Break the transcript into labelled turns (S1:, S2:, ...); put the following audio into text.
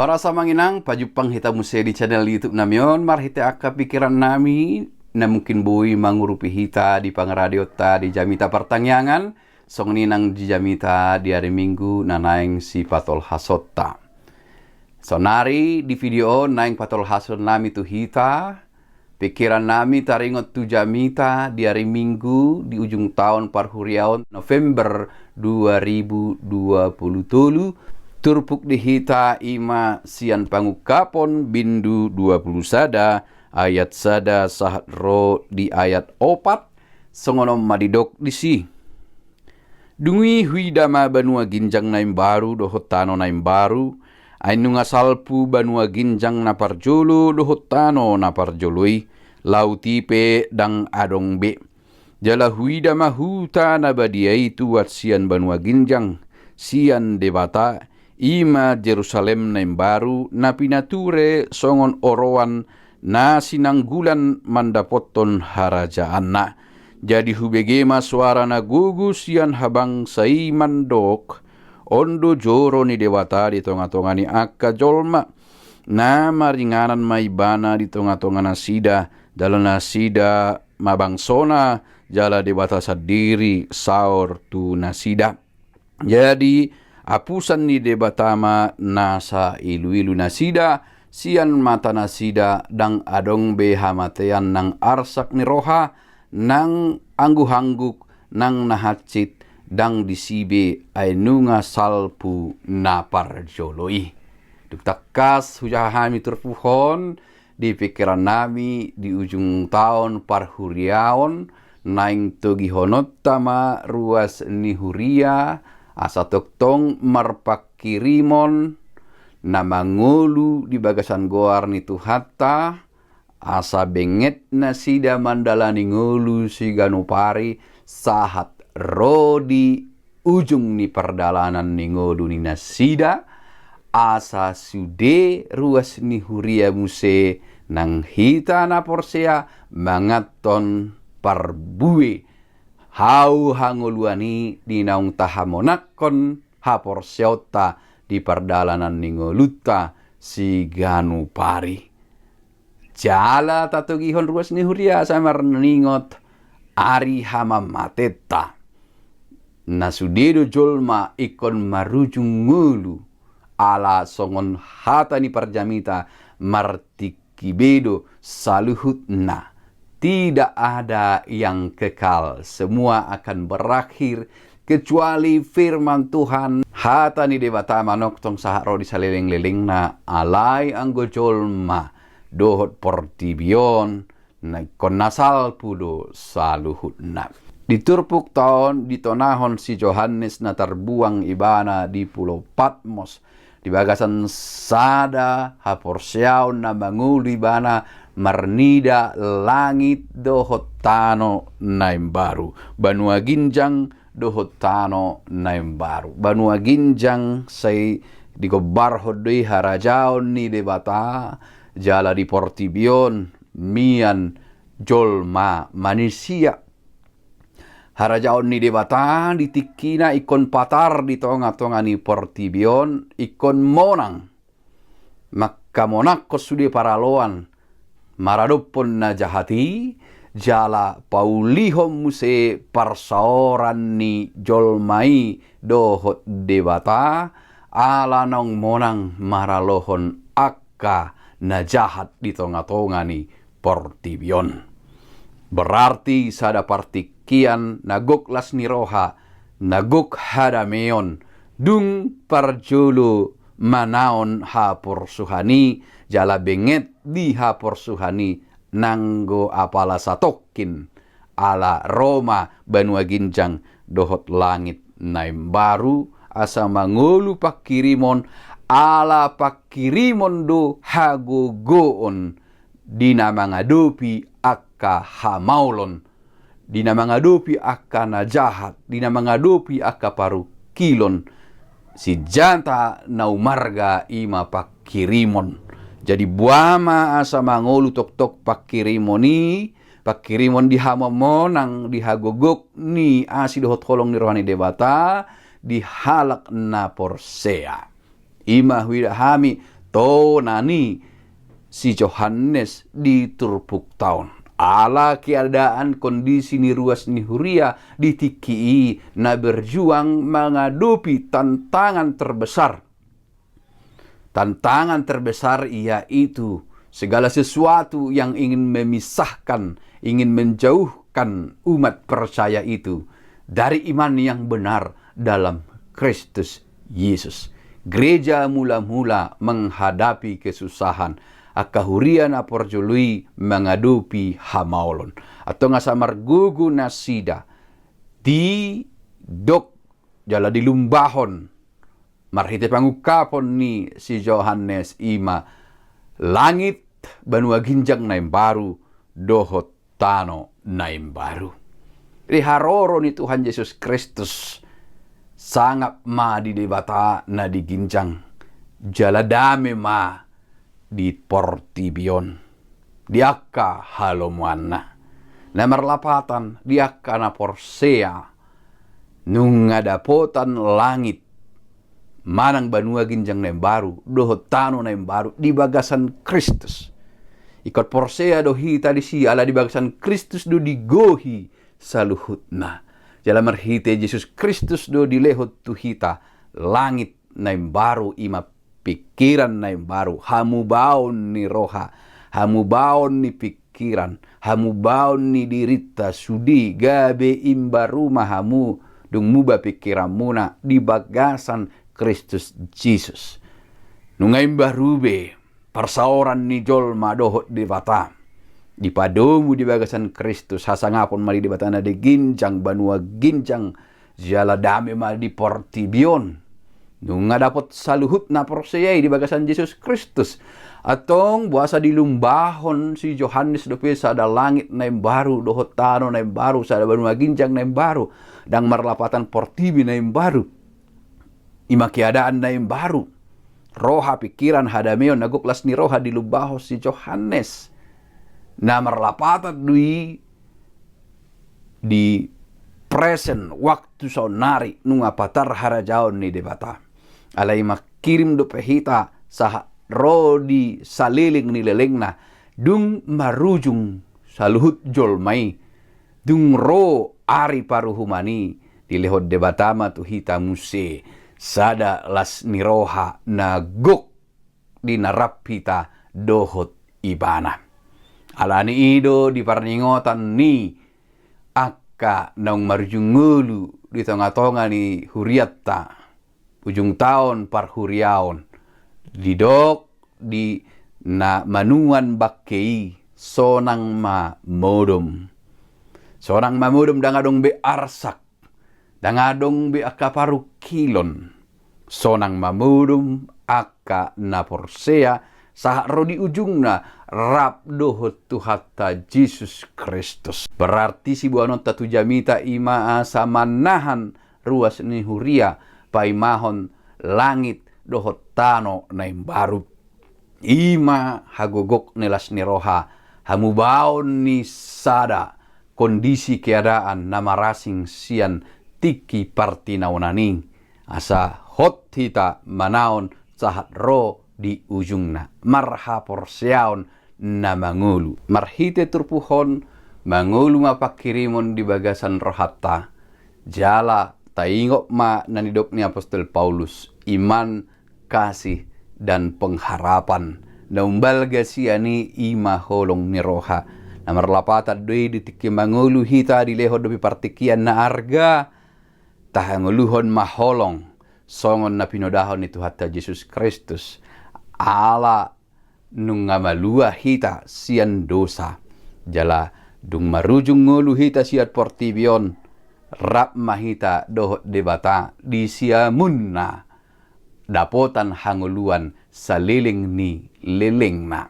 S1: Para samanginang, pajupang hita musya di channel YouTube namion, marhita aka pikiran nami na mungkin bui mangurupi hita di pangaradio ta di jamita pertangyangan, song ninang di jamita di hari Minggu na naing si patol hasotta. So nari di video naing patol hasot nami tu hita, pikiran nami taringot tu jamita di hari Minggu di ujung tahun parhuriaon November 2020. Turpuk dihita ima sian pangukapon bindu 20 sada ayat sada sahat ro di ayat 4 songonom madidok disi. Dungi huidama banua ginjang naim baru dohotano naim baru ainu ngasalpu banua ginjang naparjolo dohotano naparjoloi lautipe dang adong be. Jala huidama huta nabadiai tuat sian banua ginjang sian debata ima Jerusalem naim baru na pinature songon orowan na sinanggulan mandapoton harajaan na. Jadi hubegema suara na gugus yan habang sai mandok ondo joro ni dewata di tonga-tonga ni akka jolma na maringanan maibana di tonga-tonga na sida dalam na sida mabangsona jala dewata sadiri saur tu nasida. Jadi apusan ni debatama nasa ilu-ilu nasida, sian mata nasida, dang adong be hamatean nang arsak ni roha, nang anggu-hangguk, nang nahacit, dang disibe ay nunga salpu naparjoloi. Duktakas hujahami terpuhon, di pikiran nami di ujung tahun parhuriaon, naing togihonot tama ruas nihuria, asa toktong marpakirimon na mangulu di bagasan goar ni Tuhatta asa benget na sida mandalani ngulu si ganupari sahat rodi ujung ni perdalanan ni ngodu ni nasida asa sude ruas ni huria muse nang hita na porsea mangaton parbue hau hangoluani di naung tahamonakon hapor seota di perdalanan ningoluta si ganupari. Jala tatugihon ruas ni huria samar ningot ari hama mateta. Nasudedo jolma ikon marujung ngulu ala songon hata ni parjamita martikibedo saluhutna. Tidak ada yang kekal, semua akan berakhir kecuali firman Tuhan. Hata ni debata manoktong saharo di saleleng-leleng na alai anggo jolma dohot portibion na kon nasal pudo saluhutna. Diturpuk tahun ditonahon si Johannes na terbuang ibana di Pulau Patmos. Di bagasan sada haporsiaon na manguli ibana marnida langit dohotano naim baru. Banua ginjang dohotano naim baru. Banua ginjang say digobarhodoi harajaon ni debata jala di portibion mian jolma manusia. Harajaon ni debata ditikina ikon patar di tonga-tonga ni portibion ikon monang. Maka monakos sudi paraloan maradopon na jahati jala paulihom muse parsaoran ni jolmai dohot debata ala nong monang maralohon akka na jahat di tonga-tonga ni portibion. Berarti sada partikian nagok las ni roha nagok hadameon dung parjolo manaon hapor suhani jala benget di hapor suhani nanggo apala satokin ala Roma banua ginjang dohot langit naim baru asa mangolu pakirimon ala pakirimon do hagogoon dina mangadopi akka hamaulon dina mangadopi akka najahat dina mangadopi akka paru kilon si janta naumarga ima pakirimon. Jadi buama asa mangolu tok-tok pakirimoni pakirimon di hamamonang di hagogok ni asi dohot holong ni rohani debata di halak na porsea. Ima huida hami To nani si Yohanes di turpuk tahun. Ala keadaan kondisi ni ruas ni huria ditiki na berjuang menghadapi tantangan terbesar. Tantangan terbesar yaitu segala sesuatu yang ingin memisahkan, ingin menjauhkan umat percaya itu dari iman yang benar dalam Kristus Yesus. Gereja mula-mula menghadapi kesusahan. Akahurian aporjului mengadupi hamaulon. Atau ngasamar gugu nasida. Di dok jala dilumbahon. Marhite pangukapon ni si Yohanes ima. Langit banua ginjang naim baru. Dohot tano naim baru. Jadi haroro ni Tuhan Yesus Kristus. Sangat ma di debata na diginjang. Jala dame ma di portibion. Diaka halomuanna. Na marlapatan diaka na porsea. Nung ngadapotan langit. Manang banua ginjang na baru. Dohot tano na baru. Di bagasan Kristus. Ikot porsea dohita di si ala di bagasan Kristus do digohi saluhut na. Jala marhite Yesus Kristus do dilehot tuhita. Langit na baru ima pikiran na baru. Hamubaon ni roha. Hamubaon ni pikiran. Hamubaon ni dirita sudi. Gabe imbaruma hamu. Dung muba pikiran muna. Di bagasan Kristus Jesus. Nungay barube. Persaoran ni jolma dohot di bata. Di padomu di bagasan Kristus. Hasangapon mali di bata na di ginjang. Banua ginjang. Jala dame mali di portibion. Nung nga dapat saluhut na porseyay di bagasan Jesus Kristus. Atong buasa dilumbahon si Yohanes dope sa da langit na baru. Dohot tano na baru. Sa da banua ginjang na baru. Dang marlapatan portibi na baru. Imakiadaan na baru. Roha pikiran hadameon naguklas ni roha dilumbahos si Yohanes. Na marlapatan di present waktu sonari nung apatar harajaon ni debata. Alay makirim do pehita sa ro di saliling ni lelengna. Dung marujung saluhut jolmai. Dung ro ari paruhumani. Dilehod debatama tu hita muse. Sada las niroha na guk di narapita dohot ibana. Alani ido di parningotan ni akka naung marjungulu di tonga-tonga ni huriatta. Ujung tahun par huriaon. Didok di na manuan bakkei sonang ma modom. Sonang ma modom dangadong be arsak. Dangadong be akaparu kilon. Sonang ma modom aka na porsea. Sahak rodi ujung na rap dohot tuhata Jesus Kristus. Berarti si buanon tatu jamita ima asamanahan ruas ni huria. Paimahon langit dohot tano na baru. Ima hagogok nilas ni roha. Hamubaon ni sada kondisi keadaan na marasing sian tiki partinaunani. Asa hot hita manaon sahat ro di ujungna. Marha porsiaon na mangulu. Marhite turpuhon mangulu mapakirimon di bagasan rohata. Jala taingok ma nanidok ni Apostol Paulus. Iman, kasih, dan pengharapan. Na umbalga siya ni ima holong ni roha. Na marlapatan doy ditiki mangulu hita di leho dobi partikian na arga. Tahanguluhon maholong. Songon na pinodahon ni Tuhata Jesus Kristus. Ala nung ngamalua hita sian dosa. Jala dung marujung ngulu hita siat portibion. Rap mahita dohot debata di siamunna dapotan hanguluan sa liling ni liling na.